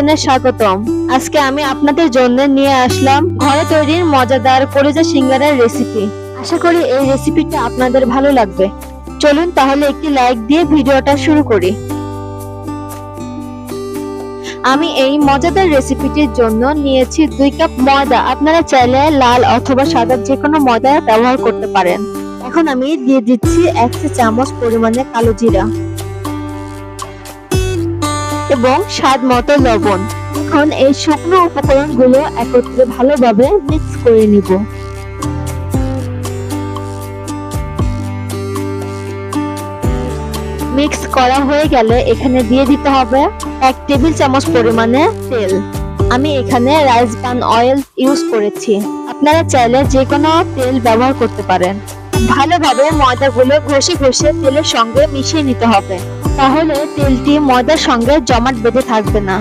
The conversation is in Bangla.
কিচেনে স্বাগতম। আজকে আমি আপনাদের জন্য নিয়ে আসলাম ঘরে তৈরির মজাদার কলিজা সিঙ্গারার রেসিপি। আশা করি এই রেসিপিটা আপনাদের ভালো লাগবে। চলুন তাহলে একটি লাইক দিয়ে ভিডিওটা শুরু করি। আমি এই মজাদার রেসিপিটির জন্য নিয়েছি 2 কাপ ময়দা। আপনারা চাইলে লাল অথবা সাদা যে কোনো ময়দা ব্যবহার করতে পারেন। এখন আমি দিয়ে দিচ্ছি 1 চা চামচ পরিমাণে কালো জিরা এবং স্বাদ মতো লবণ। এখন এই শুকনো উপকরণগুলো একত্রে ভালোভাবে মিক্স করে নিব। মিক্স করা হয়ে গেলে এখানে দিয়ে দিতে হবে 1 টেবিল চামচ পরিমাণে তেল। আমি এখানে রাইস ব্রান অয়েল ইউজ করেছি। আপনারা চাইলে যে কোনো তেল ব্যবহার করতে পারেন। ভালোভাবে ময়দাগুলো ঘষে ঘষে তেলের সঙ্গে মিশিয়ে নিতে হবে, তাহলে তেলটি ময়দার সঙ্গে জমাট বেঁধে থাকবে না।